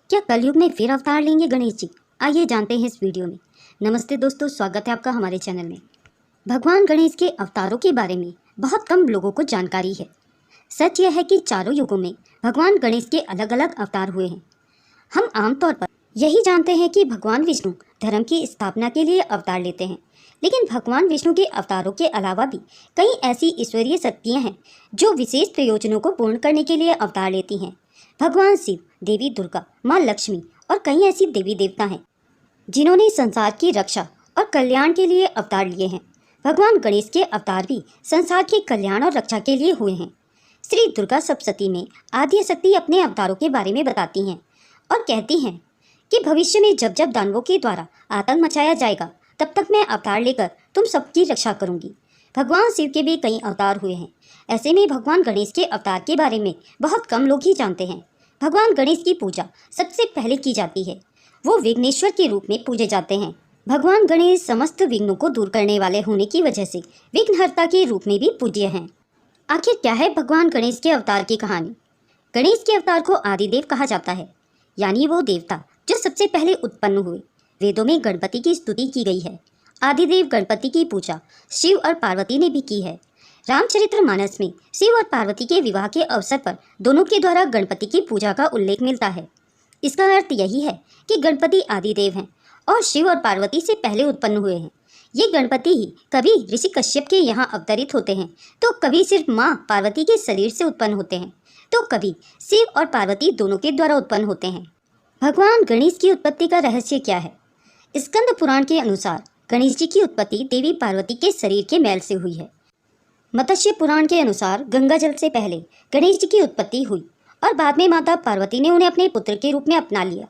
क्या कलयुग में फिर अवतार लेंगे गणेश जी? आइए जानते हैं इस वीडियो में। नमस्ते दोस्तों, स्वागत है आपका हमारे चैनल में। भगवान गणेश के अवतारों के बारे में बहुत कम लोगों को जानकारी है। सच यह है कि चारों युगों में भगवान गणेश के अलग अलग अवतार हुए हैं। हम आमतौर पर यही जानते हैं कि भगवान विष्णु धर्म की स्थापना के लिए अवतार लेते हैं, लेकिन भगवान विष्णु के अवतारों के अलावा भी कई ऐसी ईश्वरीय शक्तियाँ हैं जो विशेष प्रयोजनों को पूर्ण करने के लिए अवतार लेती हैं। भगवान शिव, देवी दुर्गा, माँ लक्ष्मी और कई ऐसी देवी देवता हैं जिन्होंने संसार की रक्षा और कल्याण के लिए अवतार लिए हैं। भगवान गणेश के अवतार भी संसार के कल्याण और रक्षा के लिए हुए हैं। श्री दुर्गा सप्तशती में आद्य शक्ति अपने अवतारों के बारे में बताती हैं और कहती हैं कि भविष्य में जब जब दानवों के द्वारा आतंक मचाया जाएगा, तब तक मैं अवतार लेकर तुम सबकी रक्षा करूंगी। भगवान शिव के भी कई अवतार हुए हैं। ऐसे में भगवान गणेश के अवतार के बारे में बहुत कम लोग ही जानते हैं। भगवान गणेश की पूजा सबसे पहले की जाती है। वो विघ्नेश्वर के रूप में पूजे जाते हैं। भगवान गणेश समस्त विघ्नों को दूर करने वाले होने की वजह से विघ्नहर्ता के रूप में भी पूज्य हैं। आखिर क्या है भगवान गणेश के अवतार की कहानी? गणेश के अवतार को आदिदेव कहा जाता है, यानी वो देवता जो सबसे पहले उत्पन्न हुए। वेदों में गणपति की स्तुति की गई है। आदिदेव गणपति की पूजा शिव और पार्वती ने भी की है। रामचरितमानस में शिव और पार्वती के विवाह के अवसर पर दोनों के द्वारा गणपति की पूजा का उल्लेख मिलता है। इसका अर्थ यही है कि गणपति आदिदेव हैं और शिव और पार्वती से पहले उत्पन्न हुए हैं। ये गणपति ही कभी ऋषि कश्यप के यहाँ अवतरित होते हैं, तो कभी सिर्फ माँ पार्वती के शरीर से उत्पन्न होते हैं, तो कभी शिव और पार्वती दोनों के द्वारा उत्पन्न होते हैं। भगवान गणेश की उत्पत्ति का रहस्य क्या है? स्कंद पुराण के अनुसार गणेश जी की उत्पत्ति देवी पार्वती के शरीर के मैल से हुई है। मत्स्य पुराण के अनुसार गंगा जल से पहले गणेश जी की उत्पत्ति हुई और बाद में माता पार्वती ने उन्हें अपने पुत्र के रूप में अपना लिया।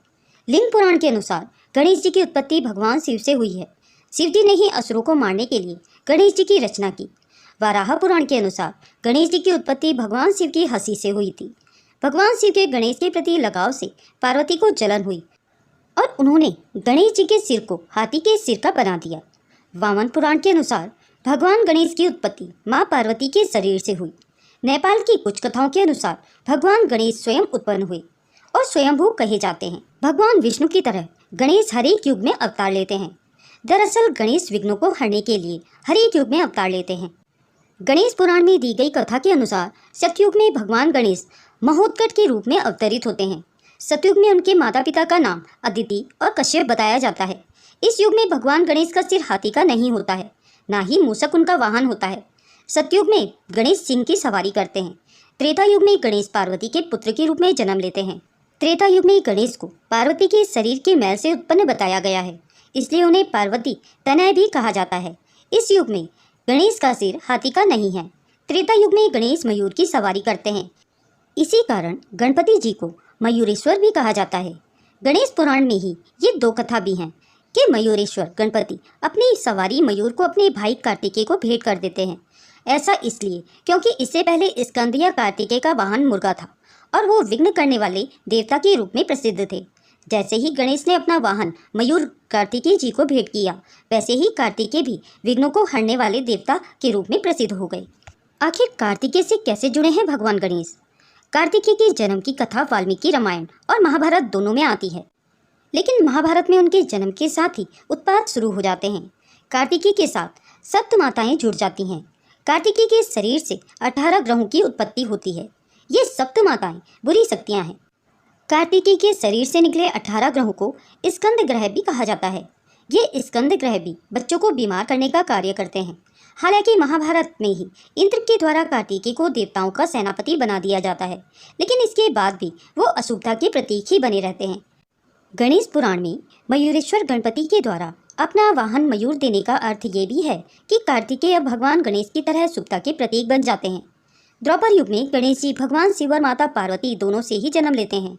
लिंग पुराण के अनुसार गणेश जी की उत्पत्ति भगवान शिव से हुई है। शिव जी ने ही असुरों को मारने के लिए गणेश जी की रचना की। वाराह पुराण के अनुसार गणेश जी की उत्पत्ति भगवान शिव की हंसी से हुई थी। भगवान शिव के गणेश के प्रति लगाव से पार्वती को जलन हुई और उन्होंने गणेश जी के सिर को हाथी के सिर का बना दिया। वामन पुराण के अनुसार भगवान गणेश की उत्पत्ति माँ पार्वती के शरीर से हुई। नेपाल की कुछ कथाओं के अनुसार भगवान गणेश स्वयं उत्पन्न हुए और स्वयंभू कहे जाते हैं। भगवान विष्णु की तरह गणेश हर एक युग में अवतार लेते हैं। दरअसल गणेश विघ्नों को हरने के लिए हर एक युग में अवतार लेते हैं। गणेश पुराण में दी गई कथा के अनुसार सतयुग में भगवान गणेश महोत्कट के रूप में अवतरित होते हैं। सतयुग में उनके माता पिता का नाम अदिति और कश्यप बताया जाता है। इस युग में भगवान गणेश का सिर हाथी का नहीं होता है, ना ही मूषक उनका वाहन होता है। सतयुग में गणेश सिंह की सवारी करते हैं। त्रेता युग में गणेश पार्वती के पुत्र के रूप में जन्म लेते हैं। त्रेता युग में गणेश को पार्वती के शरीर के मैल से उत्पन्न बताया गया है, इसलिए उन्हें पार्वती तनय भी कहा जाता है। इस युग में गणेश का सिर हाथी का नहीं है। त्रेता युग में गणेश मयूर की सवारी करते हैं। इसी कारण गणपति जी को मयूरेश्वर भी कहा जाता है। गणेश पुराण में ही ये दो कथा भी हैं कि मयूरेश्वर गणपति अपनी सवारी मयूर को अपने भाई कार्तिकेय को भेंट कर देते हैं। ऐसा इसलिए क्योंकि इससे पहले स्कंद या कार्तिकेय का वाहन मुर्गा था और वो विघ्न करने वाले देवता के रूप में प्रसिद्ध थे। जैसे ही गणेश ने अपना वाहन मयूर कार्तिकेय जी को भेंट किया, वैसे ही कार्तिकेय भी विघ्नों को हरने वाले देवता के रूप में प्रसिद्ध हो गए। आखिर कार्तिकेय से कैसे जुड़े हैं भगवान गणेश? कार्तिकेय के जन्म की कथा वाल्मीकि रामायण और महाभारत दोनों में आती है, लेकिन महाभारत में उनके जन्म के साथ ही उत्पात शुरू हो जाते हैं। कार्तिकेय के साथ सप्त माताएं जुड़ जाती हैं। कार्तिकेय के शरीर से 18 ग्रहों की उत्पत्ति होती है। ये सप्त माताएं बुरी शक्तियां हैं। कार्तिकेय के शरीर से निकले 18 ग्रहों को स्कंद ग्रह भी कहा जाता है। ये स्कंद ग्रह भी बच्चों को बीमार करने का कार्य करते हैं। हालांकि महाभारत में ही इंद्र के द्वारा कार्तिकेय को देवताओं का सेनापति बना दिया जाता है, लेकिन इसके बाद भी वो अशुभता के प्रतीक ही बने रहते हैं। गणेश पुराण में मयूरेश्वर गणपति के द्वारा अपना वाहन मयूर देने का अर्थ ये भी है कि कार्तिकेय अब भगवान गणेश की तरह शुभता के प्रतीक बन जाते हैं। द्वापर युग में गणेश जी भगवान शिव और माता पार्वती दोनों से ही जन्म लेते हैं।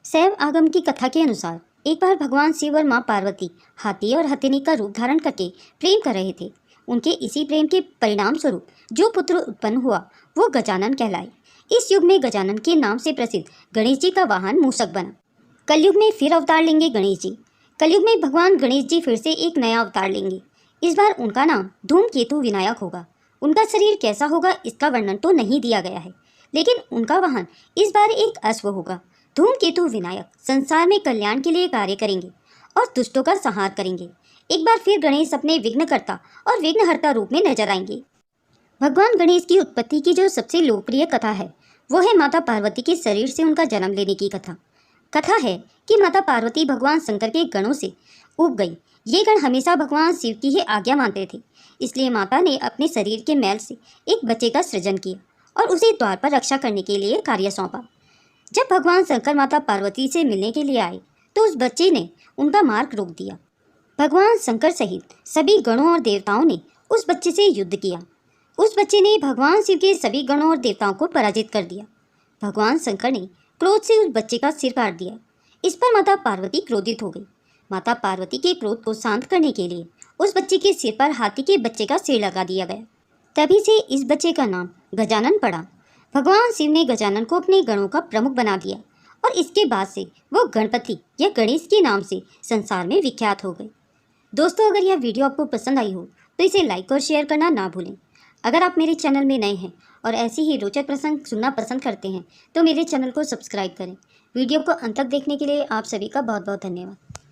शैव आगम की कथा के अनुसार एक बार भगवान शिव और माँ पार्वती हाथी और हथिनी का रूप धारण करके प्रेम कर रहे थे। उनके इसी प्रेम के परिणाम स्वरूप जो पुत्र उत्पन्न हुआ वो गजानन कहलाए। इस युग में गजानन के नाम से प्रसिद्ध गणेश जी का वाहन मूषक बना। कलयुग में फिर अवतार लेंगे गणेश जी। कलयुग में भगवान गणेश जी फिर से एक नया अवतार लेंगे। इस बार उनका नाम धूमकेतु विनायक होगा। उनका शरीर कैसा होगा इसका वर्णन तो नहीं दिया गया है, लेकिन उनका वाहन इस बार एक अश्व होगा। धूमकेतु विनायक संसार में कल्याण के लिए कार्य करेंगे और दुष्टों का संहार करेंगे। एक बार फिर गणेश अपने विघ्नकर्ता और विघ्नहर्ता रूप में नजर आएंगे। भगवान गणेश की उत्पत्ति की जो सबसे लोकप्रिय कथा है वो है माता पार्वती के शरीर से उनका जन्म लेने की कथा। कथा है कि माता पार्वती भगवान शंकर के गणों से उब गई। ये गण हमेशा भगवान शिव की ही आज्ञा मानते थे, इसलिए माता ने अपने शरीर के मैल से एक बच्चे का सृजन किया और उसे द्वार पर रक्षा करने के लिए कार्य सौंपा। जब भगवान शंकर माता पार्वती से मिलने के लिए आए तो उस बच्चे ने उनका मार्ग रोक दिया। भगवान शंकर सहित सभी गणों और देवताओं ने उस बच्चे से युद्ध किया। उस बच्चे ने भगवान शिव के सभी गणों और देवताओं को पराजित कर दिया। भगवान शंकर ने क्रोध से उस बच्चे का सिर काट दिया। इस पर माता पार्वती क्रोधित हो गई। माता पार्वती के क्रोध को शांत करने के लिए उस बच्चे के सिर पर हाथी के बच्चे का सिर लगा दिया गया। तभी से इस बच्चे का नाम गजानन पड़ा। भगवान शिव ने गजानन को अपने गणों का प्रमुख बना दिया और इसके बाद से वो गणपति या गणेश के नाम से संसार में विख्यात हो गए। दोस्तों, अगर यह वीडियो आपको पसंद आई हो तो इसे लाइक और शेयर करना ना भूलें। अगर आप मेरे चैनल में नए हैं और ऐसे ही रोचक प्रसंग सुनना पसंद करते हैं तो मेरे चैनल को सब्सक्राइब करें। वीडियो को अंत तक देखने के लिए आप सभी का बहुत बहुत धन्यवाद।